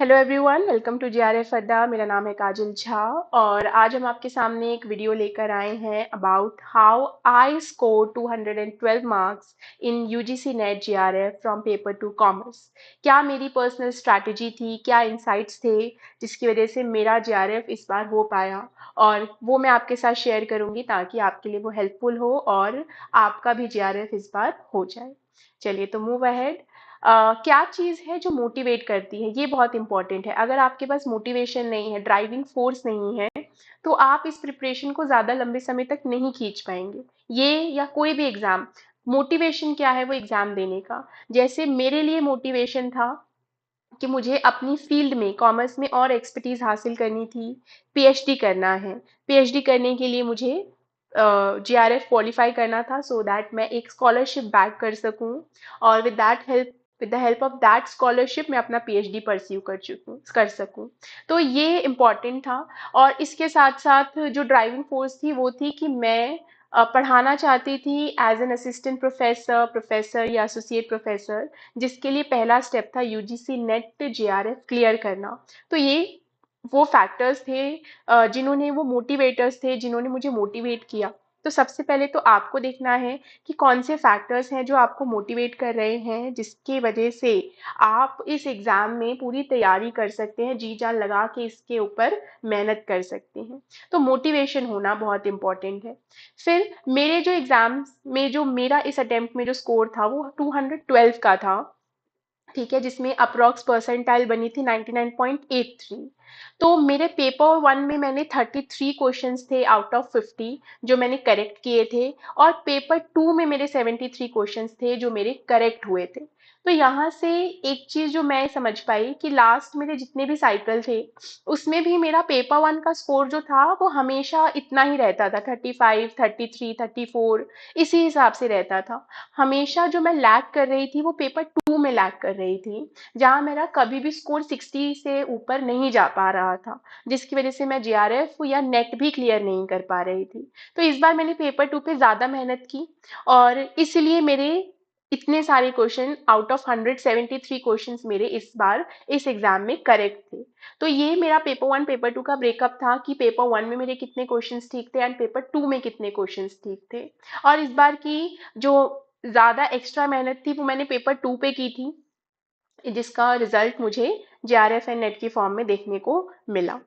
Hello everyone, welcome to GRF Adda. मेरा नाम है काजल झा और आज हम आपके सामने एक वीडियो लेकर आए हैं about how I score 212 marks in UGC net GRF from paper two commerce. क्या मेरी पर्सनल स्ट्रैटेजी थी, क्या इंसाइट्स थे जिसकी वजह से मेरा जीआरएफ इस बार हो पाया, और वो मैं आपके साथ शेयर करूंगी ताकि आपके लिए वो हेल्पफुल हो और आपका भी जीआरएफ इस बार हो जाए। चलिए तो मूव अहेड। क्या चीज़ है जो मोटिवेट करती है, ये बहुत इंपॉर्टेंट है। अगर आपके पास मोटिवेशन नहीं है, ड्राइविंग फोर्स नहीं है, तो आप इस प्रिपरेशन को ज़्यादा लंबे समय तक नहीं खींच पाएंगे। ये या कोई भी एग्ज़ाम, मोटिवेशन क्या है वो एग्ज़ाम देने का। जैसे मेरे लिए मोटिवेशन था कि मुझे अपनी फील्ड में, कॉमर्स में और एक्सपर्टीज हासिल करनी थी, पीएचडी करना है। पीएचडी करने के लिए मुझे जीआरएफ क्वालिफाई करना था सो दैट मैं एक स्कॉलरशिप बैक कर सकूं, और with the help of that scholarship मैं अपना पीएचडी परस्यू कर सकूं। तो ये इम्पॉर्टेंट था। और इसके साथ साथ जो ड्राइविंग फोर्स थी वो थी कि मैं पढ़ाना चाहती थी as an assistant professor, professor या एसोसिएट प्रोफेसर, जिसके लिए पहला स्टेप था यूजीसी नेट जेआरएफ क्लियर करना। तो ये वो फैक्टर्स थे, जिन्होंने वो मोटिवेटर्स थे जिन्होंने मुझे मोटिवेट किया। तो सबसे पहले तो आपको देखना है कि कौन से फैक्टर्स हैं जो आपको मोटिवेट कर रहे हैं, जिसकी वजह से आप इस एग्ज़ाम में पूरी तैयारी कर सकते हैं, जी जान लगा के इसके ऊपर मेहनत कर सकते हैं। तो मोटिवेशन होना बहुत इम्पॉर्टेंट है। फिर मेरे जो एग्ज़ाम्स में जो मेरा इस अटेम्प्ट में जो स्कोर था वो 212 का था, ठीक है, जिसमें अप्रॉक्स परसेंटाइल बनी थी 99.83। तो मेरे पेपर वन में मैंने 33 क्वेश्चंस थे आउट ऑफ 50 जो मैंने करेक्ट किए थे, और पेपर टू में मेरे 73 क्वेश्चंस थे जो मेरे करेक्ट हुए थे। तो यहाँ से एक चीज़ जो मैं समझ पाई कि लास्ट मेरे जितने भी साइकिल थे उसमें भी मेरा पेपर वन का स्कोर जो था वो हमेशा इतना ही रहता था, 35, 33, 34, इसी हिसाब से रहता था। हमेशा जो मैं लैग कर रही थी वो पेपर टू में लैग कर रही थी, जहाँ मेरा कभी भी स्कोर 60 से ऊपर नहीं जा पा रहा था, जिसकी वजह से मैं जीआरएफ या नेट भी क्लियर नहीं कर पा रही थी। तो इस बार मैंने पेपर टू पे ज़्यादा मेहनत की, और इसलिए मेरे इतने सारे क्वेश्चन आउट ऑफ 173 क्वेश्चंस मेरे इस बार इस एग्जाम में करेक्ट थे। तो ये मेरा पेपर वन पेपर टू का ब्रेकअप था कि पेपर वन में मेरे कितने क्वेश्चंस ठीक थे एंड पेपर टू में कितने क्वेश्चंस ठीक थे। और इस बार की जो ज़्यादा एक्स्ट्रा मेहनत थी वो मैंने पेपर टू पे की थी, जिसका रिजल्ट मुझे जेआरएफ एंड नेट की फॉर्म में देखने को मिला।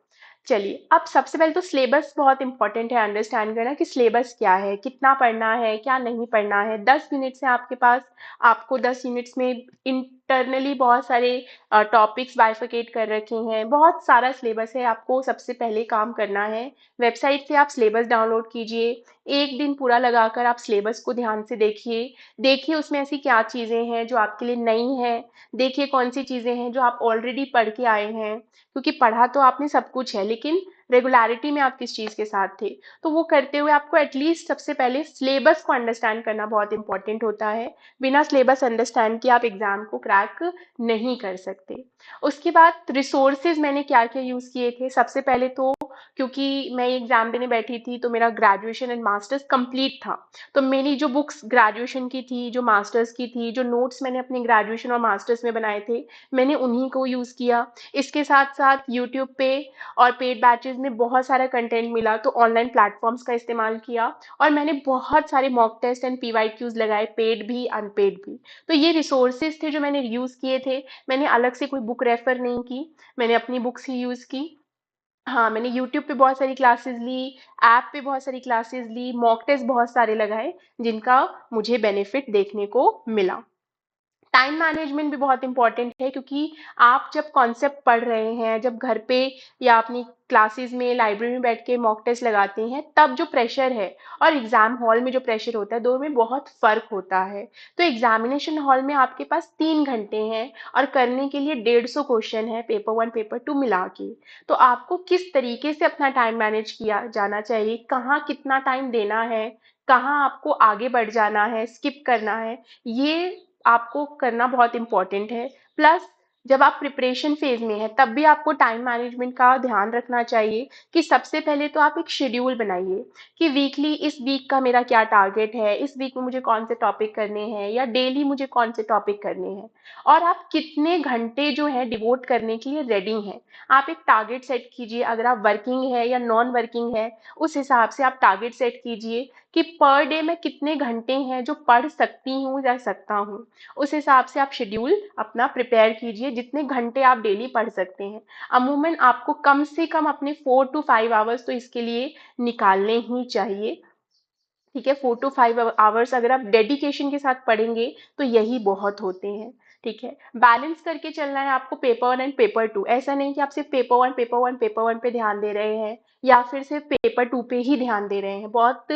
चलिए, अब सबसे पहले तो सिलेबस बहुत इंपॉर्टेंट है अंडरस्टैंड करना कि सिलेबस क्या है, कितना पढ़ना है, क्या नहीं पढ़ना है। 10 यूनिट्स है आपके पास, आपको 10 यूनिट्स में इंटरनली बहुत सारे टॉपिक्स बाइफिकेट कर रखे हैं, बहुत सारा सिलेबस है। आपको सबसे पहले काम करना है, वेबसाइट से आप सिलेबस डाउनलोड कीजिए। एक दिन पूरा लगाकर आप सिलेबस को ध्यान से देखिए। देखिए उसमें ऐसी क्या चीज़ें हैं जो आपके लिए नई हैं, देखिए कौन सी चीज़ें हैं जो आप ऑलरेडी पढ़ के आए हैं, क्योंकि पढ़ा तो आपने सब कुछ है लेकिन रेगुलरिटी में आप किस चीज़ के साथ थे। तो वो करते हुए आपको एटलीस्ट सबसे पहले सिलेबस को अंडरस्टैंड करना बहुत इंपॉर्टेंट होता है। बिना सिलेबस अंडरस्टैंड किए आप एग्जाम को क्रैक नहीं कर सकते। उसके बाद रिसोर्सेज मैंने क्या क्या यूज़ किए थे, सबसे पहले तो क्योंकि मैं एग्जाम देने बैठी थी तो मेरा ग्रेजुएशन एंड मास्टर्स कंप्लीट था, तो मेरी जो बुक्स ग्रेजुएशन की थी, जो मास्टर्स की थी, जो नोट्स मैंने अपने ग्रेजुएशन और मास्टर्स में बनाए थे, मैंने उन्हीं को यूज़ किया। इसके साथ साथ यूट्यूब पे और पेड बैचेस में बहुत सारा कंटेंट मिला तो ऑनलाइन प्लेटफॉर्म्स का इस्तेमाल किया, और मैंने बहुत सारे मॉक टेस्ट एंड पीवाईक्यूज लगाए, पेड भी अनपेड भी। तो ये रिसोर्सेज थे जो मैंने यूज़ किए थे। मैंने अलग से कोई बुक रेफर नहीं की, मैंने अपनी बुक्स ही यूज़ की। हाँ, मैंने यूट्यूब पे बहुत सारी क्लासेस ली, ऐप पे बहुत सारी क्लासेस ली, मॉक टेस्ट बहुत सारे लगाए, जिनका मुझे बेनिफिट देखने को मिला। टाइम मैनेजमेंट भी बहुत इंपॉर्टेंट है, क्योंकि आप जब कॉन्सेप्ट पढ़ रहे हैं, जब घर पे या अपनी क्लासेस में, लाइब्रेरी में बैठ के मॉक टेस्ट लगाते हैं, तब जो प्रेशर है और एग्जाम हॉल में जो प्रेशर होता है, दोनों में बहुत फर्क होता है। तो एग्जामिनेशन हॉल में आपके पास 3 घंटे हैं और करने के लिए 150 क्वेश्चन है, पेपर वन पेपर टू मिला के। तो आपको किस तरीके से अपना टाइम मैनेज किया जाना चाहिए, कहाँ कितना टाइम देना है, कहाँ आपको आगे बढ़ जाना है, स्किप करना है, ये आपको करना बहुत इम्पोर्टेंट है। प्लस जब आप प्रिपरेशन फेज में हैं तब भी आपको टाइम मैनेजमेंट का ध्यान रखना चाहिए कि सबसे पहले तो आप एक शेड्यूल बनाइए कि वीकली इस वीक का मेरा क्या टारगेट है, इस वीक में मुझे कौन से टॉपिक करने हैं या डेली मुझे कौन से टॉपिक करने हैं और आप कितने घंटे जो है डिवोट करने के लिए रेडी हैं। आप एक टारगेट सेट कीजिए, अगर आप वर्किंग है या नॉन वर्किंग है उस हिसाब से आप टारगेट सेट कीजिए कि पर डे में कितने घंटे हैं जो पढ़ सकती हूँ या सकता हूँ। उस हिसाब से आप शेड्यूल अपना प्रिपेयर कीजिए जितने घंटे आप डेली पढ़ सकते हैं। अमूमन आपको कम से कम अपने 4 to 5 आवर्स तो इसके लिए निकालने ही चाहिए। ठीक है, 4 to 5 आवर्स अगर आप डेडिकेशन के साथ पढ़ेंगे तो यही बहुत होते हैं। ठीक है, बैलेंस करके चलना है आपको paper one and paper two. ऐसा नहीं कि आप सिर्फ पेपर वन पे ध्यान दे रहे हैं या फिर सिर्फ पेपर टू पे ही ध्यान दे रहे हैं। बहुत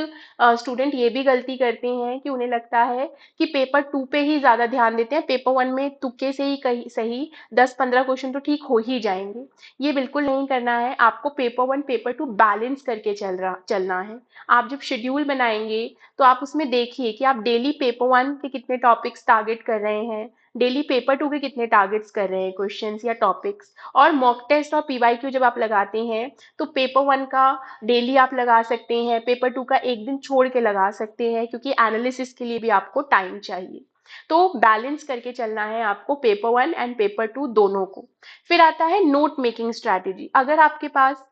स्टूडेंट ये भी गलती करते हैं कि उन्हें लगता है कि पेपर टू पे ही ज़्यादा ध्यान देते हैं, पेपर वन में तुक्के से ही कहीं सही 10-15 क्वेश्चन तो ठीक हो ही जाएंगे। ये बिल्कुल नहीं करना है, आपको paper one paper two balance करके चलना है। आप जब शेड्यूल बनाएंगे तो आप उसमें देखिए कि आप डेली पेपर वन के कितने टॉपिक्स टारगेट कर रहे हैं, डेली पेपर टू के कितने टारगेट्स कर रहे हैं क्वेश्चंस या टॉपिक्स। और मॉक टेस्ट और पीवाईक्यू जब आप लगाते हैं तो पेपर वन का डेली आप लगा सकते हैं, पेपर टू का एक दिन छोड़ के लगा सकते हैं क्योंकि एनालिसिस के लिए भी आपको टाइम चाहिए। तो बैलेंस करके चलना है आपको paper one and paper two दोनों को। फिर आता है नोट मेकिंग स्ट्रैटेजी। अगर आपके पास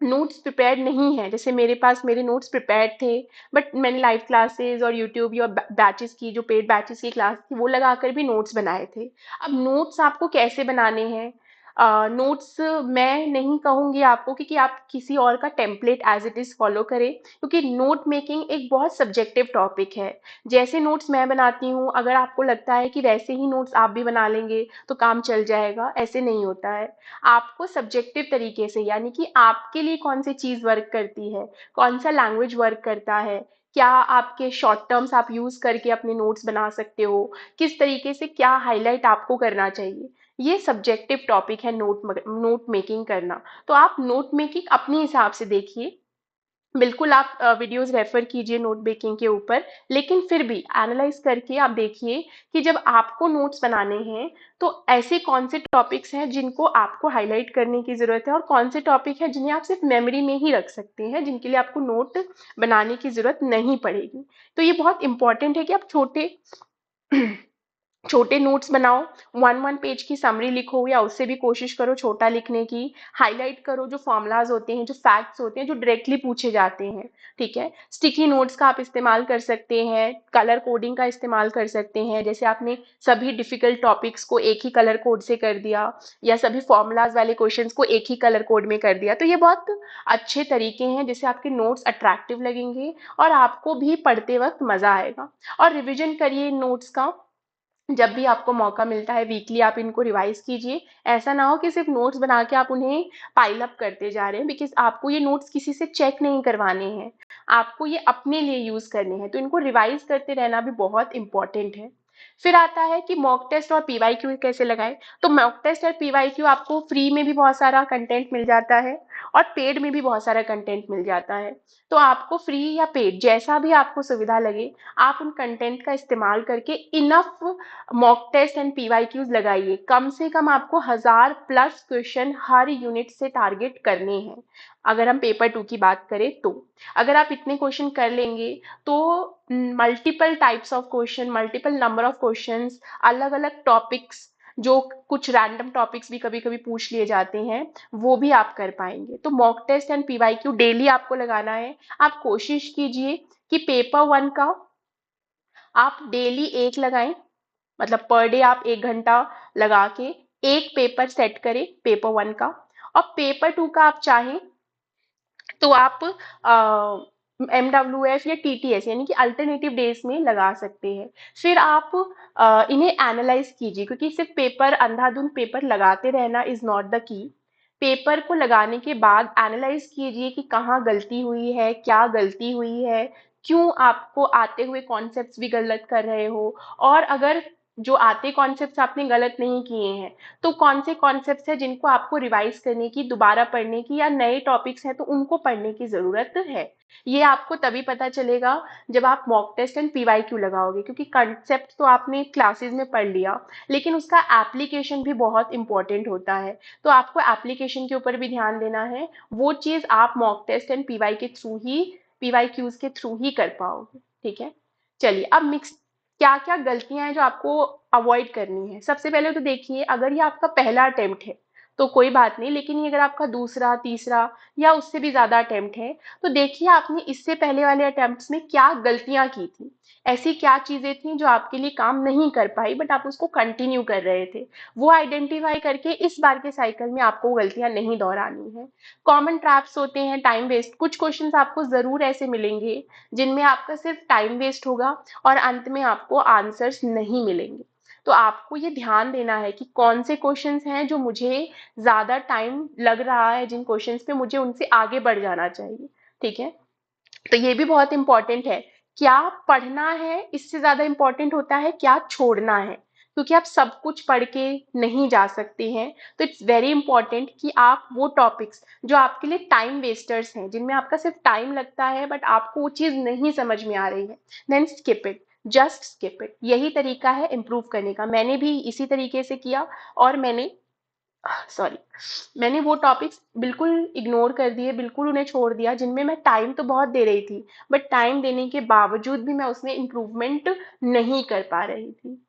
नोट्स प्रिपेयर्ड नहीं है, जैसे मेरे पास मेरे नोट्स प्रिपेयर्ड थे बट मैंने लाइव क्लासेस और यूट्यूब या बैचेस की जो पेड बैचेस की क्लास थी वो लगाकर भी नोट्स बनाए थे। अब नोट्स आपको कैसे बनाने हैं? नोट्स मैं नहीं कहूँगी आपको कि आप किसी और का template as it is follow करें क्योंकि नोट मेकिंग एक बहुत सब्जेक्टिव टॉपिक है। जैसे नोट्स मैं बनाती हूँ अगर आपको लगता है कि वैसे ही नोट्स आप भी बना लेंगे तो काम चल जाएगा, ऐसे नहीं होता है। आपको सब्जेक्टिव तरीके से यानी कि आपके लिए कौन सी चीज़ वर्क करती है, कौन सा लैंग्वेज वर्क करता है, क्या आपके शॉर्ट टर्म्स आप यूज़ करके अपने नोट्स बना सकते हो, किस तरीके से क्या हाईलाइट आपको करना चाहिए। ये सब्जेक्टिव टॉपिक है नोट मेकिंग करना। तो आप नोट मेकिंग अपने हिसाब से देखिए, बिल्कुल आप वीडियोस रेफर कीजिए नोट मेकिंग के ऊपर, लेकिन फिर भी एनालाइज करके आप देखिए कि जब आपको नोट्स बनाने हैं तो ऐसे कौन से टॉपिक्स हैं जिनको आपको हाईलाइट करने की ज़रूरत है और कौन से टॉपिक हैं जिन्हें आप सिर्फ मेमोरी में ही रख सकते हैं, जिनके लिए आपको नोट बनाने की ज़रूरत नहीं पड़ेगी। तो ये बहुत इंपॉर्टेंट है कि आप छोटे छोटे नोट्स बनाओ, वन वन पेज की समरी लिखो या उससे भी कोशिश करो छोटा लिखने की। हाईलाइट करो जो फॉर्मूलाज होते हैं, जो फैक्ट्स होते हैं, जो डायरेक्टली पूछे जाते हैं। ठीक है, स्टिकी नोट्स का आप इस्तेमाल कर सकते हैं, कलर कोडिंग का इस्तेमाल कर सकते हैं, जैसे आपने सभी डिफिकल्ट टॉपिक्स को एक ही कलर कोड से कर दिया या सभी फॉर्मूलाज वाले क्वेश्चंस को एक ही कलर कोड में कर दिया। तो ये बहुत अच्छे तरीके हैं जिससे आपके नोट्स अट्रैक्टिव लगेंगे और आपको भी पढ़ते वक्त मजा आएगा। और रिविजन करिए नोट्स का, जब भी आपको मौका मिलता है वीकली आप इनको रिवाइज कीजिए। ऐसा ना हो कि सिर्फ नोट्स बना के आप उन्हें पाइल अप करते जा रहे हैं, बिकॉज आपको ये नोट्स किसी से चेक नहीं करवाने हैं, आपको ये अपने लिए यूज करने हैं। तो इनको रिवाइज करते रहना भी बहुत इंपॉर्टेंट है। फिर आता है कि मॉक टेस्ट और पीवाईक्यू कैसे लगाएं। तो मॉक टेस्ट और पीवाईक्यू आपको फ्री में भी बहुत सारा कंटेंट मिल जाता है और पेड में भी बहुत सारा कंटेंट मिल जाता है। तो आपको फ्री या पेड जैसा भी आपको सुविधा लगे आप उन कंटेंट का इस्तेमाल करके enough mock test and PYQs लगाइए। कम से कम आपको 1000+ क्वेश्चन हर यूनिट से टारगेट करने हैं। अगर हम पेपर टू की बात करें तो अगर आप इतने क्वेश्चन कर लेंगे तो multiple types of question, multiple number of questions, अलग अलग टॉपिक्स, जो कुछ रैंडम टॉपिक्स भी कभी कभी पूछ लिए जाते हैं वो भी आप कर पाएंगे। तो mock test and PYQ daily आपको लगाना है। आप कोशिश कीजिए कि पेपर वन का आप डेली एक लगाएं, मतलब पर डे आप 1 घंटा लगा के एक पेपर सेट करें पेपर वन का। और पेपर टू का आप चाहें तो आप MWF या TTS यानी कि अल्टरनेटिव डेज में लगा सकते हैं। फिर आप इन्हें एनालाइज कीजिए क्योंकि सिर्फ पेपर अंधाधुंध पेपर लगाते रहना is not the key. Paper को लगाने के बाद एनालाइज कीजिए कि कहाँ गलती हुई है, क्या गलती हुई है, क्यों आपको आते हुए कॉन्सेप्ट्स भी गलत कर रहे हो। और अगर जो आते कॉन्सेप्ट्स आपने गलत नहीं किए हैं, तो कौन से कॉन्सेप्ट्स हैं जिनको आपको रिवाइज करने की, दोबारा पढ़ने की, या नए टॉपिक्स हैं तो उनको पढ़ने की ज़रूरत है। ये आपको तभी पता चलेगा जब आप मॉक टेस्ट एंड पीवाईक्यू लगाओगे, क्योंकि कंसेप्ट तो आपने क्लासेस में पढ़ लिया, लेकिन उसका एप्लीकेशन भी बहुत इंपॉर्टेंट होता है। तो आपको एप्लीकेशन के ऊपर भी ध्यान देना है। वो चीज़ आप मॉक टेस्ट एंड पीवाईक्यूज के थ्रू ही कर पाओगे। ठीक है, चलिए अब मिक्स क्या क्या गलतियां हैं जो आपको अवॉइड करनी है। सबसे पहले तो देखिए, अगर ये आपका पहला अटेम्प्ट है तो कोई बात नहीं, लेकिन ये अगर आपका दूसरा, तीसरा या उससे भी ज्यादा अटेम्प्ट है, तो देखिए आपने इससे पहले वाले अटेम्प्ट्स में क्या गलतियां की थी। ऐसी क्या चीजें थी जो आपके लिए काम नहीं कर पाई बट आप उसको कंटिन्यू कर रहे थे, वो आइडेंटिफाई करके इस बार के साइकिल में आपको गलतियां नहीं दोहरानी है। कॉमन ट्रैप्स होते हैं, टाइम वेस्ट, कुछ क्वेश्चंस आपको जरूर ऐसे मिलेंगे जिनमें आपका सिर्फ टाइम वेस्ट होगा और अंत में आपको आंसर्स नहीं मिलेंगे। तो आपको ये ध्यान देना है कि कौन से क्वेश्चंस हैं जो मुझे ज़्यादा टाइम लग रहा है, जिन क्वेश्चंस पे मुझे उनसे आगे बढ़ जाना चाहिए। ठीक है, तो ये भी बहुत इंपॉर्टेंट है। क्या पढ़ना है इससे ज़्यादा इंपॉर्टेंट होता है क्या छोड़ना है, क्योंकि आप सब कुछ पढ़ के नहीं जा सकते हैं। तो इट्स वेरी इंपॉर्टेंट कि आप वो टॉपिक्स जो आपके लिए टाइम वेस्टर्स हैं, जिनमें आपका सिर्फ टाइम लगता है बट आपको वो चीज़ नहीं समझ में आ रही है, then skip it, just skip it. यही तरीका है इम्प्रूव करने का। मैंने भी इसी तरीके से किया, और सॉरी मैंने वो टॉपिक्स बिल्कुल इग्नोर कर दिए, बिल्कुल उन्हें छोड़ दिया जिनमें मैं टाइम तो बहुत दे रही थी बट टाइम देने के बावजूद भी मैं उसमें इम्प्रूवमेंट नहीं कर पा रही थी।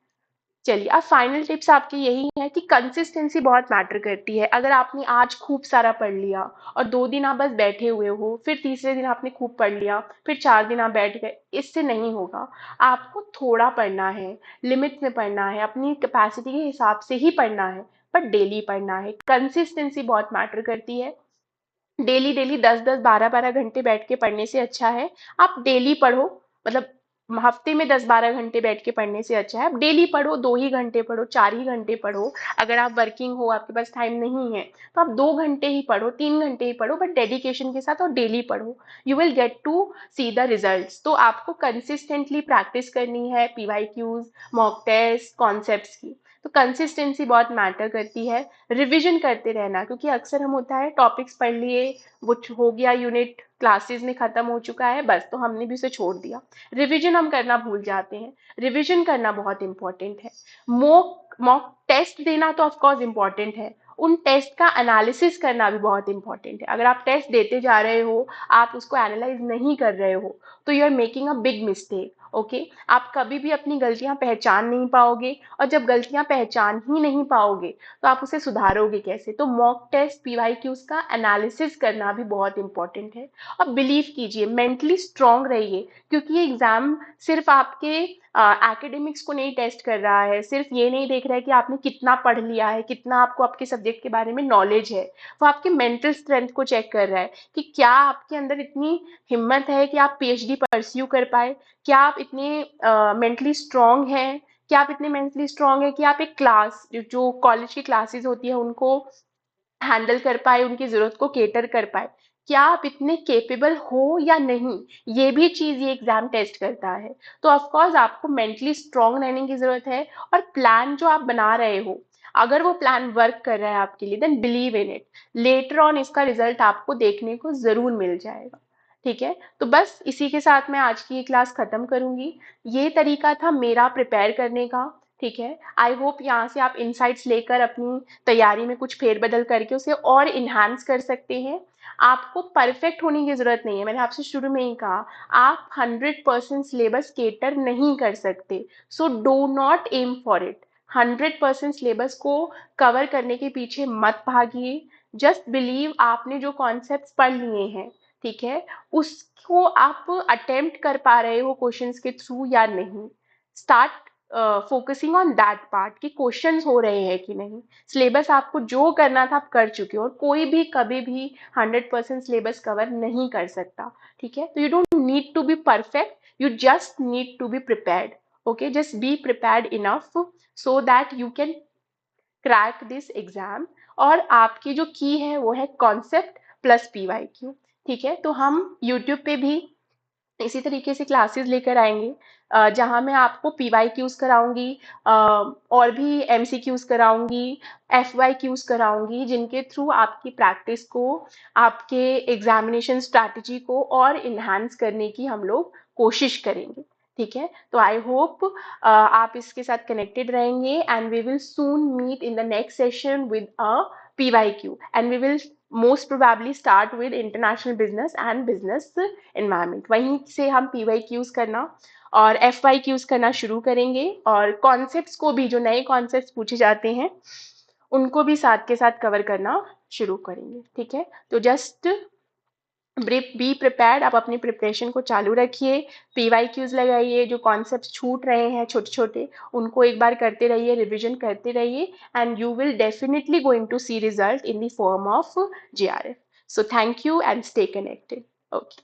चलिए, अब फाइनल टिप्स आपकी यही है कि कंसिस्टेंसी बहुत मैटर करती है। अगर आपने आज खूब सारा पढ़ लिया और 2 दिन आप बस बैठे हुए हो, फिर तीसरे दिन आपने खूब पढ़ लिया, फिर 4 दिन आप बैठ गए, इससे नहीं होगा। आपको थोड़ा पढ़ना है, लिमिट में पढ़ना है, अपनी कैपेसिटी के हिसाब से ही पढ़ना है, पर डेली पढ़ना है। कंसिस्टेंसी बहुत मैटर करती है। डेली डेली 10-10 12-12 घंटे बैठ के पढ़ने से अच्छा है आप डेली पढ़ो। मतलब हफ्ते में 10-12 घंटे बैठ के पढ़ने से अच्छा है आप डेली पढ़ो, 2 ही घंटे पढ़ो, 4 ही घंटे पढ़ो। अगर आप वर्किंग हो, आपके पास टाइम नहीं है, तो आप 2 घंटे ही पढ़ो, 3 घंटे ही पढ़ो, बट डेडिकेशन के साथ और डेली पढ़ो। You will get to see the results. तो आपको कंसिस्टेंटली प्रैक्टिस करनी है पीवाईक्यूज, मॉक टेस्ट, कॉन्सेप्ट्स की। तो कंसिस्टेंसी बहुत मैटर करती है। रिवीजन करते रहना, क्योंकि अक्सर हम होता है टॉपिक्स पढ़ लिए, वो हो गया, यूनिट क्लासेस में खत्म हो चुका है, बस तो हमने भी उसे छोड़ दिया। रिवीजन हम करना भूल जाते हैं। रिवीजन करना बहुत इंपॉर्टेंट है। मॉक मॉक टेस्ट देना तो ऑफकोर्स इंपॉर्टेंट है, उन टेस्ट का एनालिसिस करना भी बहुत इंपॉर्टेंट है। अगर आप टेस्ट देते जा रहे हो, आप उसको एनालाइज नहीं कर रहे हो, तो you are making a big mistake. Okay, आप कभी भी अपनी गलतियां पहचान नहीं पाओगे, और जब गलतियां पहचान ही नहीं पाओगे तो आप उसे सुधारोगे कैसे। तो मॉक टेस्ट, पीवाईक्यूज का एनालिसिस करना भी बहुत इंपॉर्टेंट है। और बिलीव कीजिए, मेंटली स्ट्रांग रहिए, क्योंकि ये एग्जाम सिर्फ आपके एकेडमिक्स को नहीं टेस्ट कर रहा है, सिर्फ ये नहीं देख रहा है कि आपने कितना पढ़ लिया है, कितना आपको आपके सब्जेक्ट के बारे में नॉलेज है। वो आपके मेंटल स्ट्रेंथ को चेक कर रहा है कि क्या आपके अंदर इतनी हिम्मत है कि आप पीएचडी परस्यू कर पाए, क्या आप इतने मेंटली स्ट्रांग हैं, क्या आप इतने मेंटली स्ट्रांग है कि आप एक क्लास, जो कॉलेज की क्लासेस होती है, उनको हैंडल कर पाए, उनकी ज़रूरत को केटर कर पाए। क्या आप इतने केपेबल हो या नहीं, ये भी चीज़ ये एग्ज़ाम टेस्ट करता है। तो ऑफ कोर्स आपको मेंटली स्ट्रांग रहने की ज़रूरत है। और प्लान जो आप बना रहे हो, अगर वो प्लान वर्क कर रहा है आपके लिए, then believe in it. Later on इसका रिजल्ट आपको देखने को ज़रूर मिल जाएगा। ठीक है, तो बस इसी के साथ मैं आज की ये क्लास ख़त्म करूँगी। ये तरीका था मेरा प्रिपेयर करने का। ठीक है, आई होप यहाँ से आप इंसाइट्स लेकर अपनी तैयारी में कुछ फेरबदल करके उसे और इन्हांस कर सकते हैं। आपको परफेक्ट होने की ज़रूरत नहीं है, मैंने आपसे शुरू में ही कहा, आप 100% सिलेबस केटर नहीं कर सकते। So do not aim for it. 100% syllabus को कवर करने के पीछे मत भागिए। जस्ट बिलीव आपने जो कॉन्सेप्ट्स पढ़ लिए हैं, ठीक है, उसको आप अटेम्प्ट कर पा रहे हो क्वेश्चंस के थ्रू या नहीं। Start focusing on that part कि क्वेश्चंस हो रहे हैं कि नहीं। सिलेबस आपको जो करना था आप कर चुके हो, और कोई भी कभी भी 100% सिलेबस कवर नहीं कर सकता। ठीक है, तो you don't need to be perfect, you just need to be prepared. Okay, just be prepared enough so that you can crack this exam. और आपकी जो की है वो है कॉन्सेप्ट प्लस पीवाईक्यू। ठीक है, तो हम यूट्यूब पे भी इसी तरीके से क्लासेस लेकर आएंगे जहाँ मैं आपको PYQs कराऊंगी, और भी MCQs कराऊंगी, FYQs कराऊंगी, जिनके थ्रू आपकी प्रैक्टिस को, आपके एग्जामिनेशन स्ट्रैटेजी को और इन्हांस करने की हम लोग कोशिश करेंगे। ठीक है, तो आई होप आप इसके साथ कनेक्टेड रहेंगे, and we will soon meet in the next session with a PYQ, and we will most probably start with international business and business environment। वहीं से हम PYQs करना और FYQs करना शुरू करेंगे, और कॉन्सेप्ट्स को भी, जो नए कॉन्सेप्ट्स पूछे जाते हैं उनको भी साथ के साथ कवर करना शुरू करेंगे। ठीक है, तो जस्ट बी प्रिपेयर्ड, आप अपनी प्रिपरेशन को चालू रखिए, PYQs लगाइए, जो कॉन्सेप्ट्स छूट रहे हैं छोटे छोटे उनको एक बार करते रहिए, रिविजन करते रहिए, and you will definitely going to see result in the form of GRF। So thank you and stay connected. Okay.